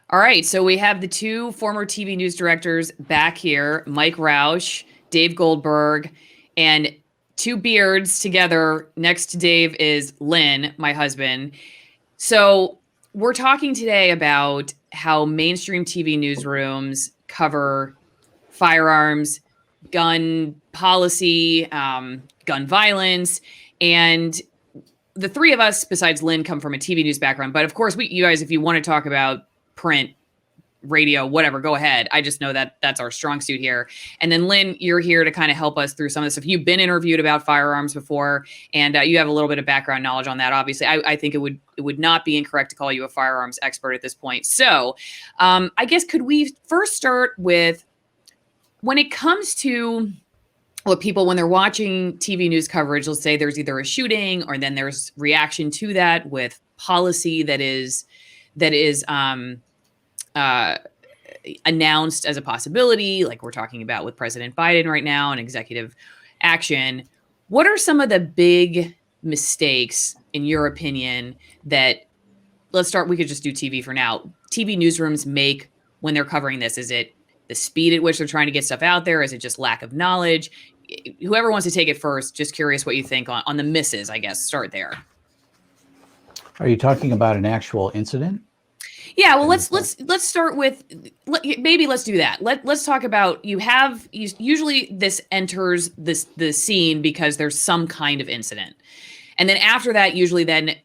All right, so we have the two former TV news directors back here, Mike Rausch, Dave Goldberg, and two beards together. Next to Dave is Lynn, my husband. So we're talking today about how mainstream TV newsrooms cover firearms, gun policy, gun violence, and the three of us, besides Lynn, come from a TV news background. But of course, you guys, if you want to talk about print, radio, whatever, go ahead. I just know that that's our strong suit here. And then Lynn, you're here to kind of help us through some of this stuff. You've been interviewed about firearms before, and you have a little bit of background knowledge on that. Obviously, I think it would not be incorrect to call you a firearms expert at this point. So I guess could we first start with, when it comes to what people, when they're watching TV news coverage, let's say there's either a shooting or then there's reaction to that with policy that is announced as a possibility, like we're talking about with President Biden right now and executive action. What are some of the big mistakes, in your opinion, that, let's start, we could just do TV for now, TV newsrooms make when they're covering this? Is it the speed at which they're trying to get stuff out there? Is it just lack of knowledge? Whoever wants to take it first, just curious what you think on the misses, I guess. Start there. Are you talking about an actual incident? Yeah, well, let's start with, maybe let's do that. Let's talk about, usually this enters the scene because there's some kind of incident. And then after that, usually then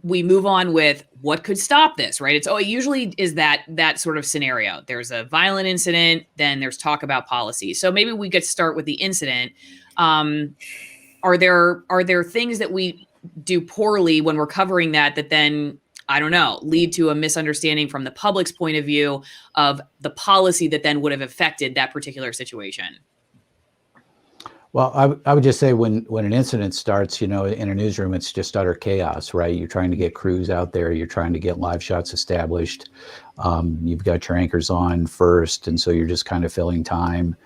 we move on with what could stop this, right? It usually is that sort of scenario. There's a violent incident, then there's talk about policy. So maybe we could start with the incident. Are there things that we do poorly when we're covering that then, I don't know, lead to a misunderstanding from the public's point of view of the policy that then would have affected that particular situation? Well, I would just say when an incident starts, in a newsroom, it's just utter chaos, right? You're trying to get crews out there. You're trying to get live shots established. You've got your anchors on first, and so you're just kind of filling time.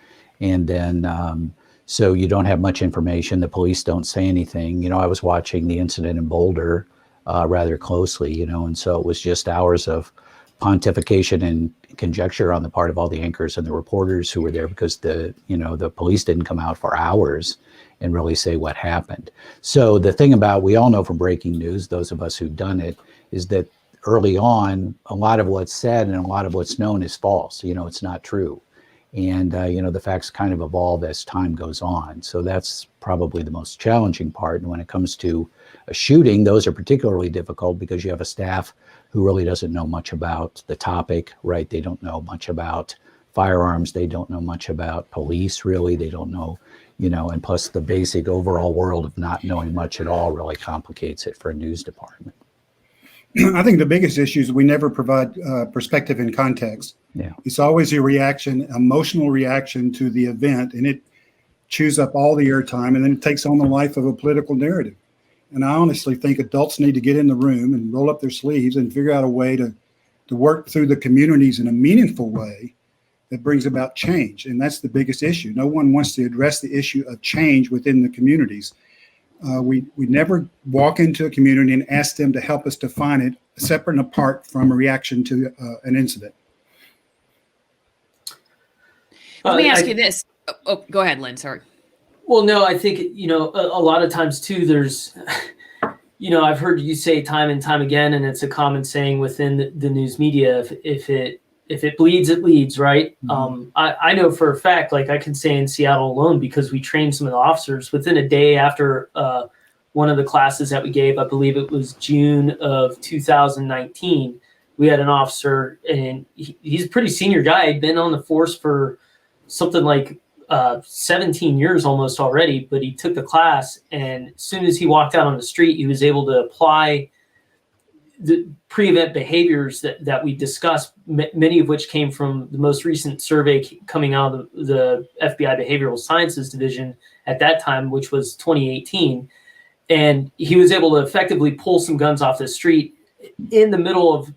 And then, so you don't have much information. The police don't say anything. I was watching the incident in Boulder rather closely, and so it was just hours of pontification and conjecture on the part of all the anchors and the reporters who were there, because the police didn't come out for hours and really say what happened. So the thing about, we all know from breaking news, those of us who've done it, is that early on, a lot of what's said and a lot of what's known is false. It's not true. And, the facts kind of evolve as time goes on. So that's probably the most challenging part. And when it comes to a shooting, those are particularly difficult because you have a staff who really doesn't know much about the topic, right? They don't know much about firearms. They don't know much about police, really. They don't know, and plus the basic overall world of not knowing much at all really complicates it for a news department. I think the biggest issue is we never provide perspective and context. Yeah. It's always a reaction, emotional reaction to the event, and it chews up all the airtime, and then it takes on the life of a political narrative. And I honestly think adults need to get in the room and roll up their sleeves and figure out a way to work through the communities in a meaningful way that brings about change. And that's the biggest issue. No one wants to address the issue of change within the communities. We never walk into a community and ask them to help us define it separate and apart from a reaction to an incident. Let me ask you this. Oh, go ahead, Lynn. Sorry. Well, no, I think, a lot of times too, there's, I've heard you say time and time again, and it's a common saying within the news media, if it bleeds, it leads, right? Mm-hmm. I know for a fact, like I can say in Seattle alone, because we trained some of the officers within a day after one of the classes that we gave, I believe it was June of 2019, we had an officer, and he's a pretty senior guy. He'd been on the force for something like 17 years almost already, but he took the class, and as soon as he walked out on the street, he was able to apply the pre-event behaviors that we discussed, many of which came from the most recent survey coming out of the FBI Behavioral Sciences Division at that time, which was 2018. And he was able to effectively pull some guns off the street in the middle of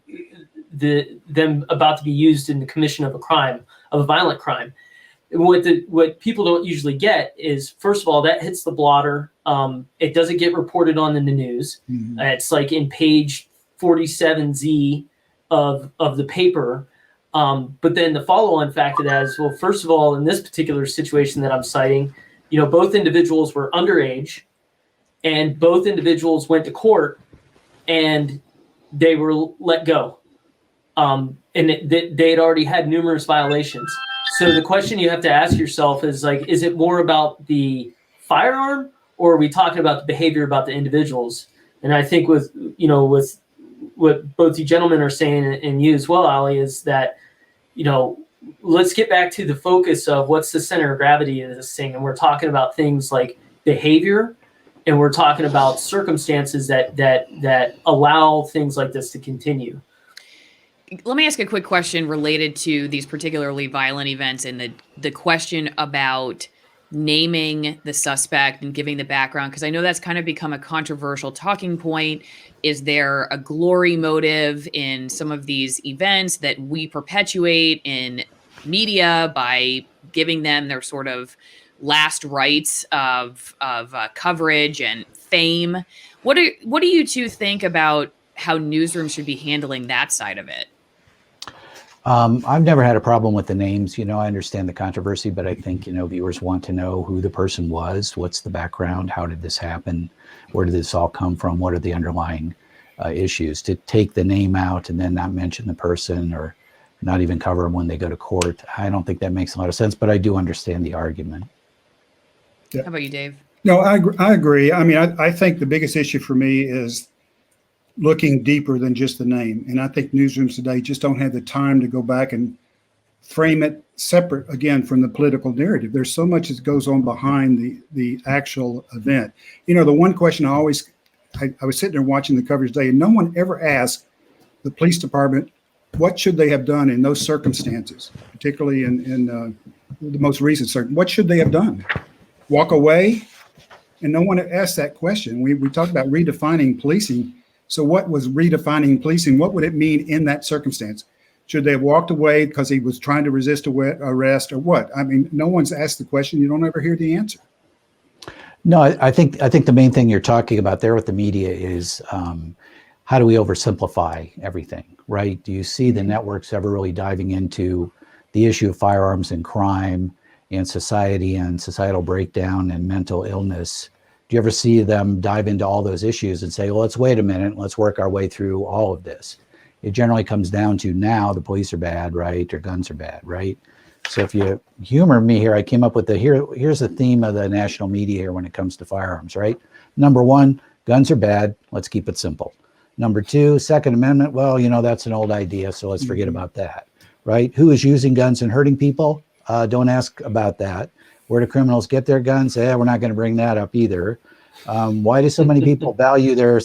them about to be used in the commission of a violent crime. What people don't usually get is, first of all, that hits the blotter. It doesn't get reported on in the news. Mm-hmm. It's like in page 47Z of the paper. But then the follow-on fact of that is, well, first of all, in this particular situation that I'm citing, both individuals were underage, and both individuals went to court, and they were let go. And they had already had numerous violations. So the question you have to ask yourself is, like, is it more about the firearm, or are we talking about the behavior about the individuals? And I think with what both you gentlemen are saying, and you as well, Ali, is that, let's get back to the focus of what's the center of gravity of this thing. And we're talking about things like behavior, and we're talking about circumstances that allow things like this to continue. Let me ask a quick question related to these particularly violent events, and the question about naming the suspect and giving the background, because I know that's kind of become a controversial talking point. Is there a glory motive in some of these events that we perpetuate in media by giving them their sort of last rites of coverage and fame? What do you two think about how newsrooms should be handling that side of it? I've never had a problem with the names. I understand the controversy, but I think, viewers want to know who the person was, what's the background, how did this happen, where did this all come from, what are the underlying issues. To take the name out and then not mention the person, or not even cover them when they go to court, I don't think that makes a lot of sense, but I do understand the argument. Yeah. How about you, Dave? No, I agree. I mean, I think the biggest issue for me is looking deeper than just the name. And I think newsrooms today just don't have the time to go back and frame it separate, again, from the political narrative. There's so much that goes on behind the actual event. The one question I was sitting there watching the coverage today, and no one ever asked the police department, what should they have done in those circumstances, particularly in the most recent circumstances? What should they have done? Walk away? And no one asked that question. We talked about redefining policing. So what was redefining policing? What would it mean in that circumstance? Should they have walked away because he was trying to resist arrest, or what? I mean, no one's asked the question. You don't ever hear the answer. No, I think the main thing you're talking about there with the media is how do we oversimplify everything, right? Do you see the networks ever really diving into the issue of firearms and crime and society and societal breakdown and mental illness? Do you ever see them dive into all those issues and say, well, let's wait a minute, let's work our way through all of this? It generally comes down to, now the police are bad, right? Or guns are bad, right? So if you humor me here, I came up with here's the theme of the national media here when it comes to firearms, right? Number one, guns are bad. Let's keep it simple. Number two, Second Amendment. Well, that's an old idea, so let's forget about that, right? Who is using guns and hurting people? Don't ask about that. Where do criminals get their guns? We're not going to bring that up either. Why do so many people value their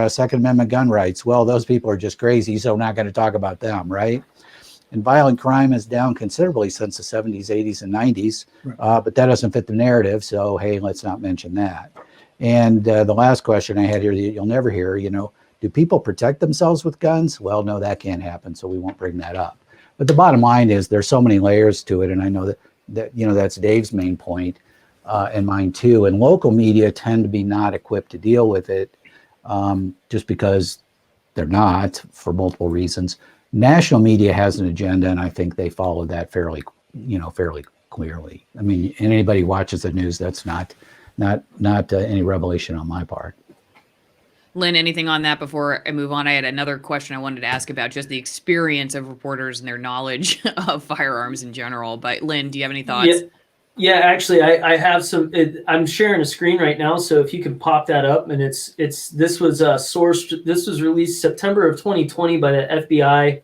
Second Amendment gun rights? Well, those people are just crazy, so we're not going to talk about them, right? And violent crime is down considerably since the 70s, 80s, and 90s, right. But that doesn't fit the narrative, so hey, let's not mention that. And the last question I had here that you'll never hear, do people protect themselves with guns? Well, no, that can't happen, so we won't bring that up. But the bottom line is there's so many layers to it, and I know that that's Dave's main point, and mine too. And local media tend to be not equipped to deal with it, just because they're not, for multiple reasons. National media has an agenda, and I think they follow that fairly clearly. I mean, and anybody who watches the news, that's not any revelation on my part. Lynn, anything on that before I move on? I had another question I wanted to ask about just the experience of reporters and their knowledge of firearms in general. But Lynn, do you have any thoughts? Yeah, actually, I have some. I'm sharing a screen right now, so if you can pop that up, and this was sourced. This was released September of 2020 by the FBI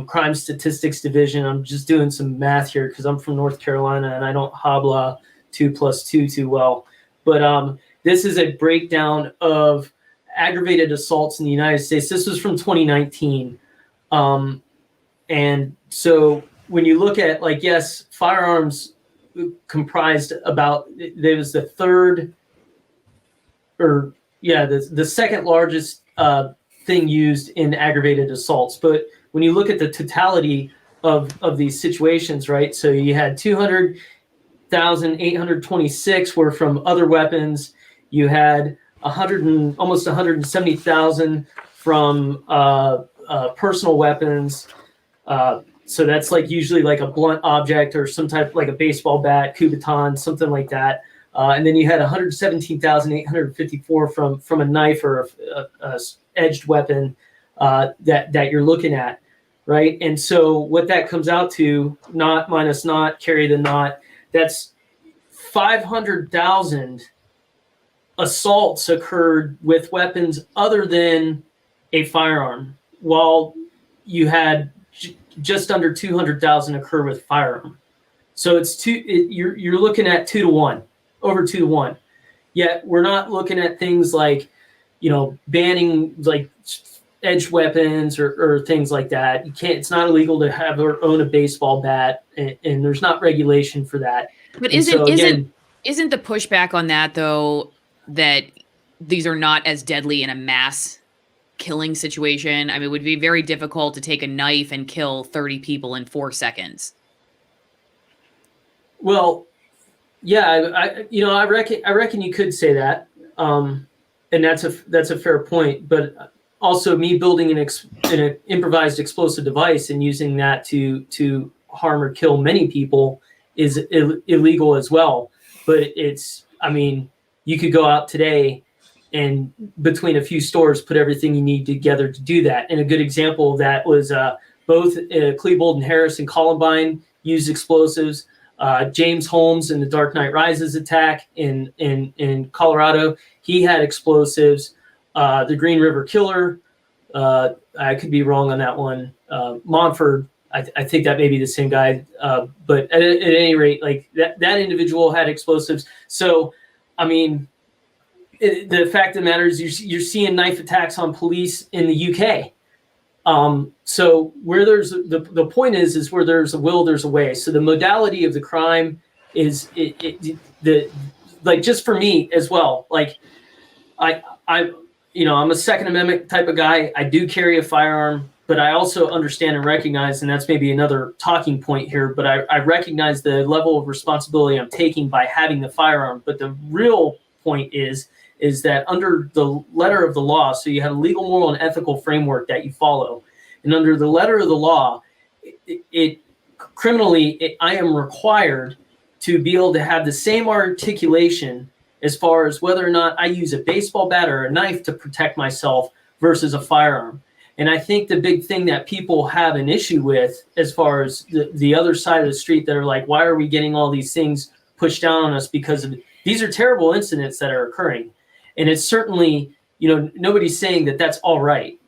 Crime Statistics Division. I'm just doing some math here because I'm from North Carolina and I don't habla 2 + 2 too well. But this is a breakdown of aggravated assaults in the United States. This was from 2019. And so when you look at, like, yes, firearms comprised about, there was the second largest thing used in aggravated assaults. But when you look at the totality of these situations, right? So you had 200,826 were from other weapons. You had almost 170,000 from personal weapons. So that's like usually like a blunt object or some type like a baseball bat, Kubotan, something like that. And then you had 117,854 from a knife or a edged weapon that you're looking at, right? And so what that comes out to, not minus not, carry the not, that's 500,000 assaults occurred with weapons other than a firearm, while you had just under 200,000 occur with firearm. So you're looking at 2 to 1, over 2 to 1. Yet we're not looking at things like, banning like edged weapons or things like that. It's not illegal to have or own a baseball bat, and there's not regulation for that. But isn't the pushback on that though that these are not as deadly in a mass killing situation? I mean, it would be very difficult to take a knife and kill 30 people in 4 seconds. Well, yeah, I reckon you could say that, and that's a fair point. But also, me building an improvised explosive device and using that to harm or kill many people is illegal as well. But you could go out today and between a few stores put everything you need together to do that. And a good example of that was both Klebold and Harris and Columbine used explosives. James Holmes in the Dark Knight Rises attack in Colorado, he had explosives. The Green River Killer, I could be wrong on that one. Montford, I think that may be the same guy. But at any rate, like that individual had explosives. So, the fact of the matter is you're seeing knife attacks on police in the UK. So where there's the point is where there's a will, there's a way. So the modality of the crime is just for me as well. Like I'm a Second Amendment type of guy. I do carry a firearm, but I also understand and recognize, and that's maybe another talking point here, but I recognize the level of responsibility I'm taking by having the firearm. But the real point is that under the letter of the law, so you have a legal, moral, and ethical framework that you follow. And under the letter of the law, I am required to be able to have the same articulation as far as whether or not I use a baseball bat or a knife to protect myself versus a firearm. And I think the big thing that people have an issue with as far as the other side of the street that are like, why are we getting all these things pushed down on us? Because these are terrible incidents that are occurring. And it's certainly, nobody's saying that that's all right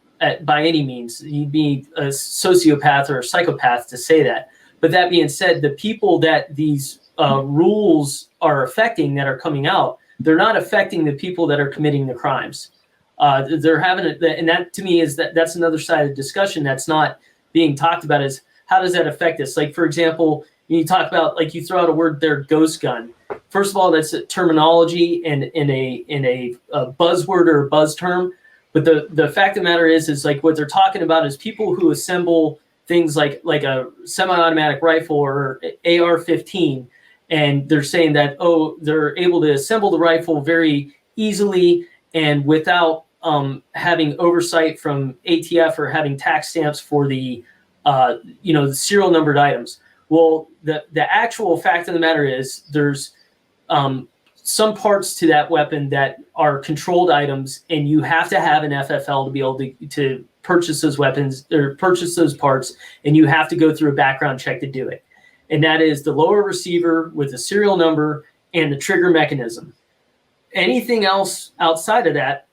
by any means. You'd be a sociopath or a psychopath to say that. But that being said, the people that these rules are affecting that are coming out, they're not affecting the people that are committing the crimes. They're having it, and that to me is that's another side of the discussion that's not being talked about is how does that affect us? Like, for example, when you talk about, like, you throw out a word there, ghost gun. First of all, that's a terminology and in a buzzword or a buzz term. But the fact of the matter is like what they're talking about is people who assemble things like a semi-automatic rifle or AR-15, and they're saying that they're able to assemble the rifle very easily and without having oversight from ATF or having tax stamps for the serial numbered items. Well, the actual fact of the matter is there's some parts to that weapon that are controlled items, and you have to have an FFL to be able to purchase those weapons or purchase those parts, and you have to go through a background check to do it. And that is the lower receiver with the serial number and the trigger mechanism. Anything else outside of that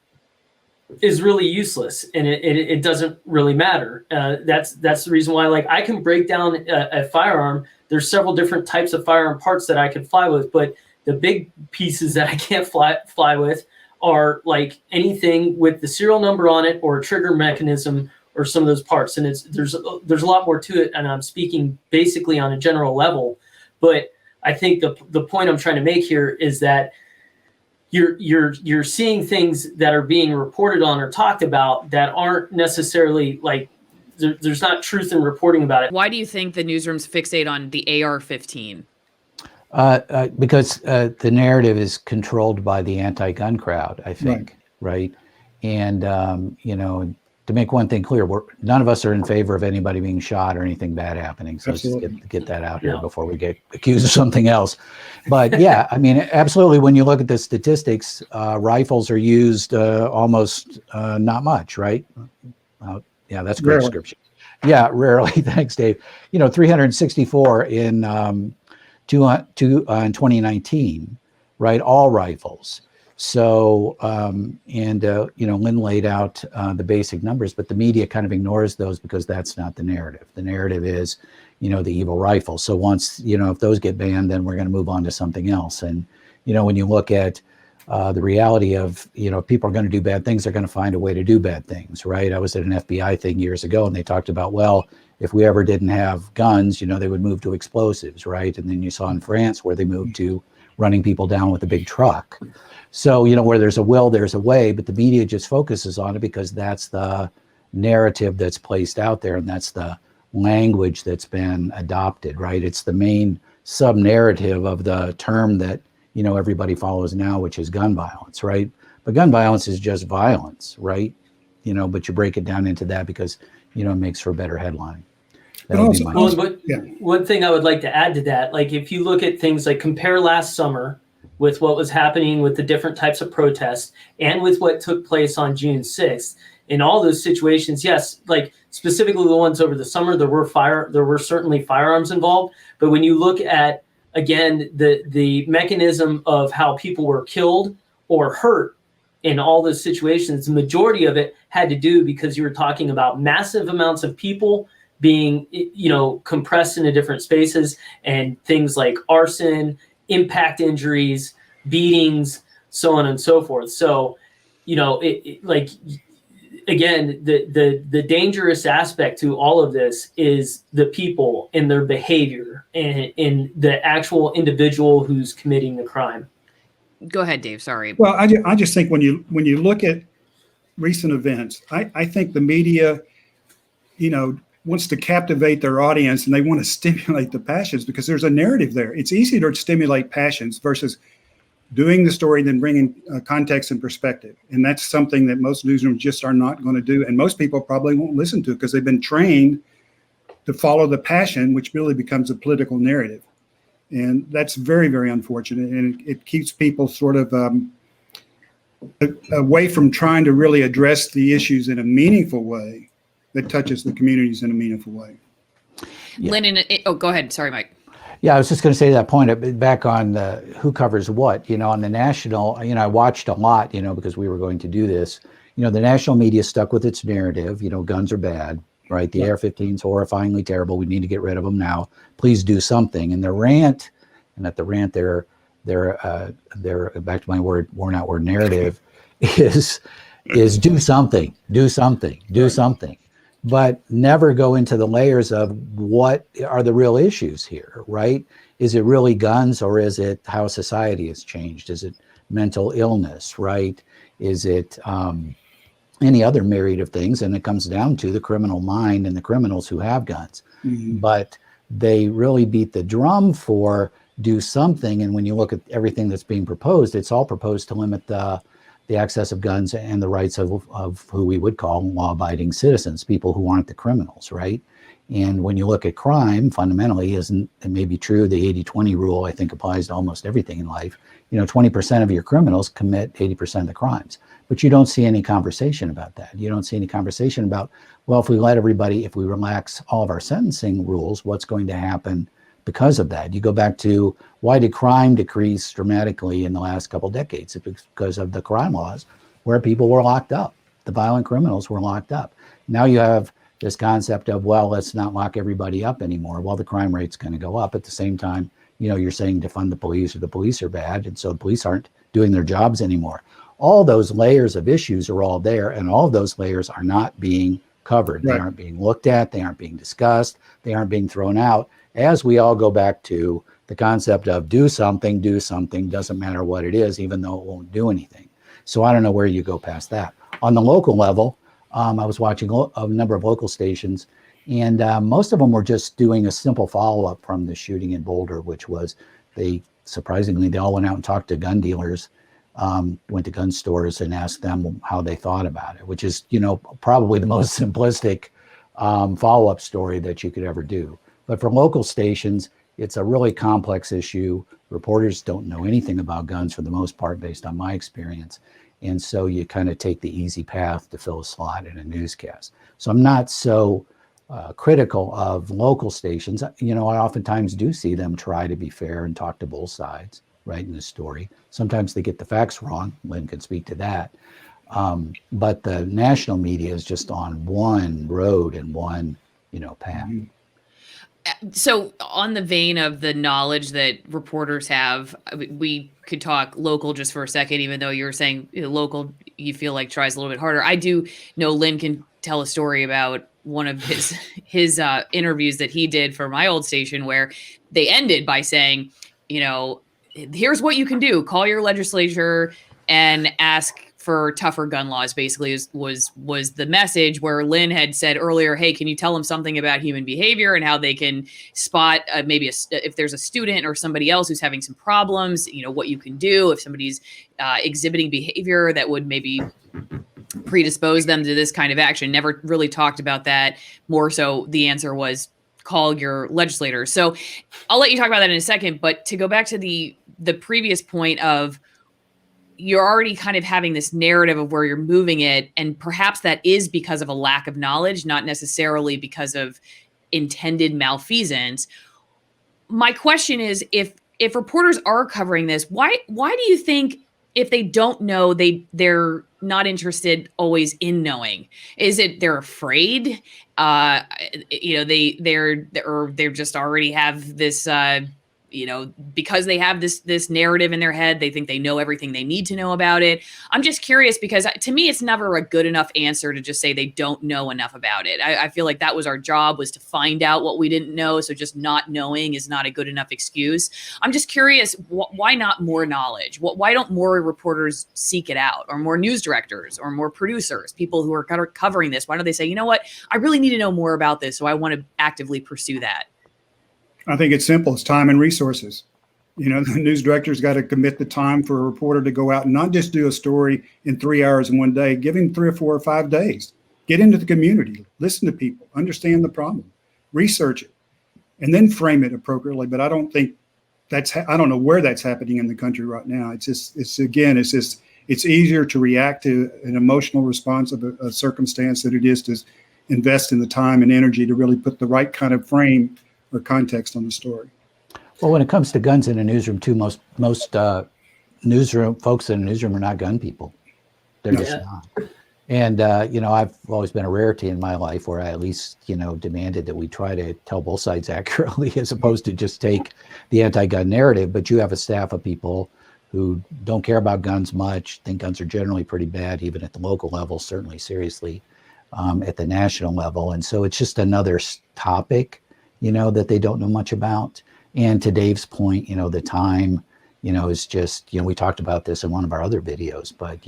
is really useless, and it doesn't really matter. That's the reason why, like, I can break down a firearm. There's several different types of firearm parts that I could fly with, but the big pieces that I can't fly with are like anything with the serial number on it or a trigger mechanism or some of those parts. And there's a lot more to it, and I'm speaking basically on a general level. But I think the point I'm trying to make here is that you're seeing things that are being reported on or talked about that aren't necessarily like there's not truth in reporting about it. Why do you think the newsrooms fixate on the AR-15? Because the narrative is controlled by the anti-gun crowd, I think, right? And, to make one thing clear, none of us are in favor of anybody being shot or anything bad happening. So Absolutely. let's just get that out here before we get accused of something else. But yeah, I mean, absolutely. When you look at the statistics, rifles are used almost not much, right? Yeah, that's a great Rarely. description. Yeah, rarely. Thanks, Dave. 364 in 2019, right? All rifles. So, Lynn laid out the basic numbers, but the media kind of ignores those because that's not the narrative. The narrative is, the evil rifle. So once, if those get banned, then we're going to move on to something else. And, when you look at the reality of, if people are going to do bad things, they're going to find a way to do bad things, right? I was at an FBI thing years ago, and they talked about, well, if we ever didn't have guns, they would move to explosives, right? And then you saw in France where they moved to running people down with a big truck. So, where there's a will, there's a way, but the media just focuses on it because that's the narrative that's placed out there, and that's the language that's been adopted, right? It's the main sub-narrative of the term that, everybody follows now, which is gun violence, right? But gun violence is just violence, right? But you break it down into that because, it makes for a better headline. One thing I would like to add to that, like if you look at things like compare last summer with what was happening with the different types of protests and with what took place on June 6th, in all those situations, yes, like specifically the ones over the summer, there were certainly firearms involved. But when you look at, again, the mechanism of how people were killed or hurt in all those situations, the majority of it had to do because you were talking about massive amounts of people being, compressed into different spaces, and things like arson, impact injuries, beatings, so on and so forth. So, again, the dangerous aspect to all of this is the people and their behavior and the actual individual who's committing the crime. Go ahead, Dave. Sorry. Well, I just think when you look at recent events, I think the media, wants to captivate their audience, and they want to stimulate the passions because there's a narrative there. It's easy to stimulate passions versus doing the story, then bringing context and perspective. And that's something that most newsrooms just are not going to do. And most people probably won't listen to it because they've been trained to follow the passion, which really becomes a political narrative. And that's very, very unfortunate. And it keeps people sort of away from trying to really address the issues in a meaningful way that touches the communities in a meaningful way. Yeah. Lynn, go ahead. Sorry, Mike. Yeah, I was just going to say that point back on who covers what, on the national, I watched a lot, because we were going to do this, the national media stuck with its narrative, guns are bad, right? The AR-15's horrifyingly terrible. We need to get rid of them now. Please do something. And the rant, and at the rant, they're back to my worn out word narrative is do something, but never go into the layers of what are the real issues here, right? Is it really guns, or is it how society has changed? Is it mental illness, right? Is it any other myriad of things? And it comes down to the criminal mind and the criminals who have guns. Mm-hmm. But they really beat the drum for do something. And when you look at everything that's being proposed, it's all proposed to limit the access of guns and the rights of who we would call law-abiding citizens, people who aren't the criminals, right? And when you look at crime, fundamentally, it may be true, the 80-20 rule, I think, applies to almost everything in life. 20% of your criminals commit 80% of the crimes. But you don't see any conversation about that. You don't see any conversation about, well, if we relax all of our sentencing rules, what's going to happen because of that? You go back to, why did crime decrease dramatically in the last couple of decades? It's because of the crime laws where people were locked up. The violent criminals were locked up. Now you have this concept of, well, let's not lock everybody up anymore. Well, the crime rate's going to go up. At the same time, you're saying defund the police, or the police are bad, and so the police aren't doing their jobs anymore. All those layers of issues are all there, and all of those layers are not being covered. Right. They aren't being looked at. They aren't being discussed. They aren't being thrown out. As we all go back to the concept of do something, doesn't matter what it is, even though it won't do anything. So I don't know where you go past that. On the local level, I was watching a number of local stations, and most of them were just doing a simple follow-up from the shooting in Boulder, which was surprisingly, they all went out and talked to gun dealers went to gun stores and asked them how they thought about it, which is, probably the most simplistic follow-up story that you could ever do. But for local stations, it's a really complex issue. Reporters don't know anything about guns for the most part, based on my experience. And so you kind of take the easy path to fill a slot in a newscast. So I'm not so critical of local stations. I oftentimes do see them try to be fair and talk to both sides, right, in the story. Sometimes they get the facts wrong. Lynn can speak to that. But the national media is just on one road and one, path. So on the vein of the knowledge that reporters have, we could talk local just for a second, even though you're saying local, you feel like tries a little bit harder. I do know Lynn can tell a story about one of his interviews that he did for my old station, where they ended by saying, here's what you can do. Call your legislature and ask for tougher gun laws, basically was the message, where Lynn had said earlier, hey, can you tell them something about human behavior and how they can spot maybe if there's a student or somebody else who's having some problems, what you can do if somebody's exhibiting behavior that would maybe predispose them to this kind of action. Never really talked about that. More so the answer was call your legislator. So I'll let you talk about that in a second, but to go back to the previous point of, you're already kind of having this narrative of where you're moving it. And perhaps that is because of a lack of knowledge, not necessarily because of intended malfeasance. My question is, if reporters are covering this, why do you think, if they don't know, they're not interested always in knowing? Is it they're afraid? They're just already have this, because they have this narrative in their head, they think they know everything they need to know about it. I'm just curious, because to me, it's never a good enough answer to just say they don't know enough about it. I feel like that was our job, was to find out what we didn't know. So just not knowing is not a good enough excuse. I'm just curious, why not more knowledge? Why don't more reporters seek it out, or more news directors, or more producers, people who are covering this? Why don't they say, you know what, I really need to know more about this, so I want to actively pursue that? I think it's simple. It's time and resources. The news director's got to commit the time for a reporter to go out and not just do a story in 3 hours in one day. Give him 3 or 4 or 5 days. Get into the community, listen to people, understand the problem, research it, and then frame it appropriately. But I don't think I don't know where that's happening in the country right now. It's easier to react to an emotional response of a circumstance than it is to invest in the time and energy to really put the right kind of frame or context on the story. Well, when it comes to guns in a newsroom too, most newsroom folks in a newsroom are not gun people. They're just not. And I've always been a rarity in my life where I at least demanded that we try to tell both sides accurately, as opposed to just take the anti-gun narrative. But you have a staff of people who don't care about guns much, think guns are generally pretty bad, even at the local level, certainly seriously at the national level. And so it's just another topic that they don't know much about. And to Dave's point, the time, is just, we talked about this in one of our other videos, but,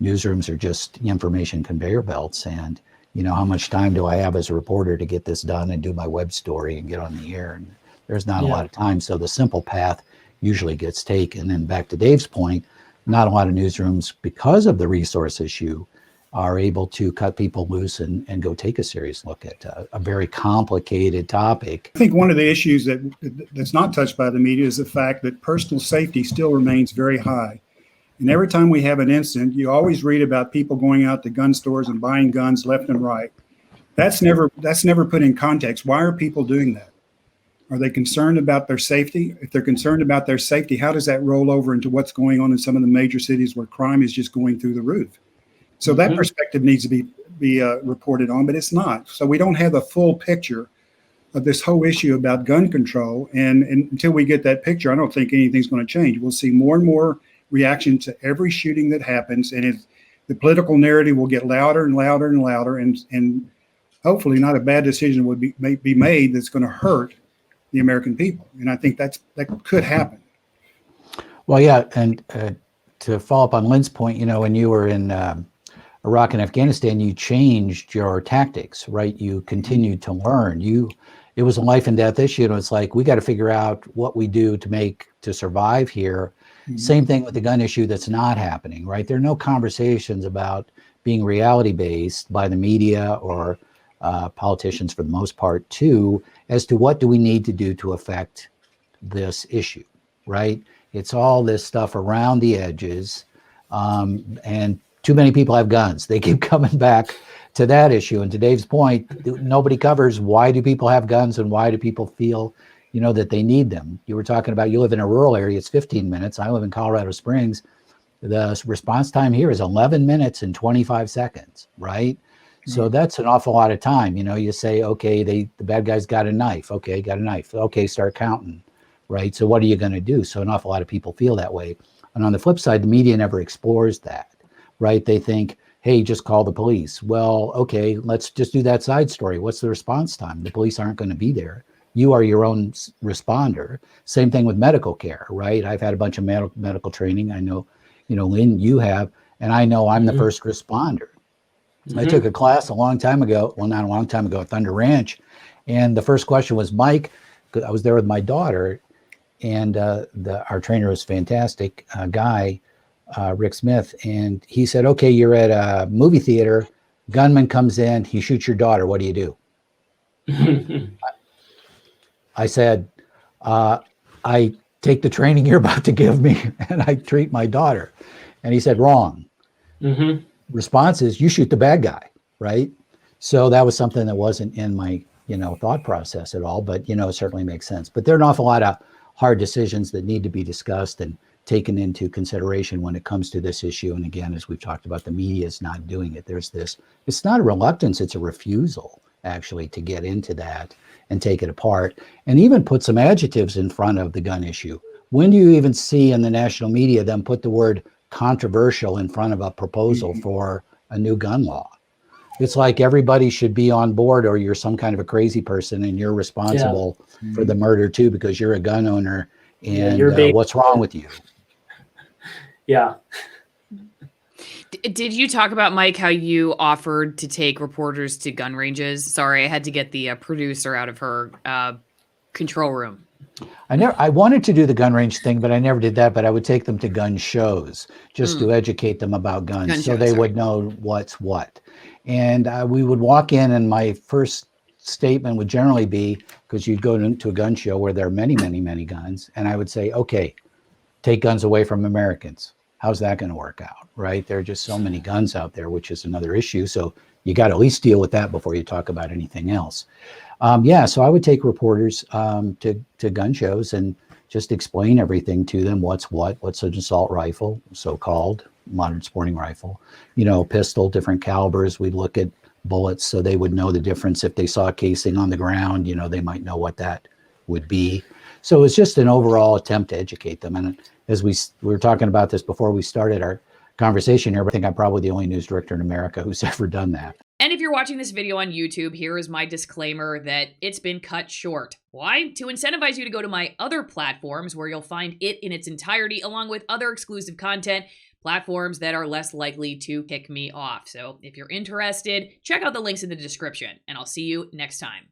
newsrooms are just information conveyor belts. And, how much time do I have as a reporter to get this done and do my web story and get on the air? And there's not a lot of time. So the simple path usually gets taken. And back to Dave's point, not a lot of newsrooms, because of the resource issue, are able to cut people loose and go take a serious look at a very complicated topic. I think one of the issues that's not touched by the media is the fact that personal safety still remains very high. And every time we have an incident, you always read about people going out to gun stores and buying guns left and right. That's never put in context. Why are people doing that? Are they concerned about their safety? If they're concerned about their safety, how does that roll over into what's going on in some of the major cities where crime is just going through the roof? So that perspective needs to be reported on, but it's not. So we don't have a full picture of this whole issue about gun control. And until we get that picture, I don't think anything's going to change. We'll see more and more reaction to every shooting that happens. And the political narrative will get louder and louder and louder. And hopefully not a bad decision would be made that's going to hurt the American people. And I think that could happen. Well, yeah. And to follow up on Lynn's point, when you were in Iraq and Afghanistan, you changed your tactics, right? You continued to learn. It was a life and death issue. And it's like, we got to figure out what we do to survive here. Same thing with the gun issue that's not happening, right? There are no conversations about being reality-based by the media or politicians for the most part too, as to what do we need to do to affect this issue, right? It's all this stuff around the edges, and too many people have guns. They keep coming back to that issue. And to Dave's point, nobody covers why do people have guns and why do people feel, you know, that they need them. You were talking about, you live in a rural area, it's 15 minutes. I live in Colorado Springs. The response time here is 11 minutes and 25 seconds, right? So that's an awful lot of time. You know, you say, okay, the bad guy's got a knife. Okay, got a knife. Okay, start counting, right? So what are you going to do? So an awful lot of people feel that way. And on the flip side, the media never explores that, right? They think, hey, just call the police. Well, okay, let's just do that side story. What's the response time? The police aren't going to be there. You are your own responder. Same thing with medical care, right? I've had a bunch of medical training. I know, you know, Lynn, you have, and I know I'm the first responder. I took a class a long time ago, well, not a long time ago at Thunder Ranch. And the first question was, Mike, I was there with my daughter, and our trainer was fantastic guy, Rick Smith. And he said, okay, you're at a movie theater, gunman comes in, he shoots your daughter. What do you do? I said, I take the training you're about to give me and I treat my daughter. And he said, wrong. Response is, you shoot the bad guy, right? So that was something that wasn't in my, you know, thought process at all, but, you know, it certainly makes sense. But there are an awful lot of hard decisions that need to be discussed and taken into consideration when it comes to this issue. And again, as we've talked about, the media is not doing it. There's this, it's not a reluctance, it's a refusal actually to get into that and take it apart and even put some adjectives in front of the gun issue. When do you even see in the national media them put the word controversial in front of a proposal for a new gun law? It's like everybody should be on board, or you're some kind of a crazy person and you're responsible for the murder too because you're a gun owner, and what's wrong with you? Yeah. Did you talk about, Mike, how you offered to take reporters to gun ranges? Sorry, I had to get the producer out of her control room. I wanted to do the gun range thing, but I never did that. But I would take them to gun shows just to educate them about guns, so they would know what's what. And we would walk in, and my first statement would generally be, because you'd go to a gun show where there are many, many, many guns, and I would say, okay, take guns away from Americans. How's that going to work out, right? There are just so many guns out there, which is another issue. So you got to at least deal with that before you talk about anything else. So I would take reporters to gun shows and just explain everything to them. What's an assault rifle, so-called modern sporting rifle, you know, pistol, different calibers. We'd look at bullets so they would know the difference. If they saw a casing on the ground, you know, they might know what that would be. So it's just an overall attempt to educate them. And as we were talking about this before we started our conversation here, but I think I'm probably the only news director in America who's ever done that. And if you're watching this video on YouTube, here is my disclaimer that it's been cut short. Why? To incentivize you to go to my other platforms where you'll find it in its entirety, along with other exclusive content, platforms that are less likely to kick me off. So if you're interested, check out the links in the description, and I'll see you next time.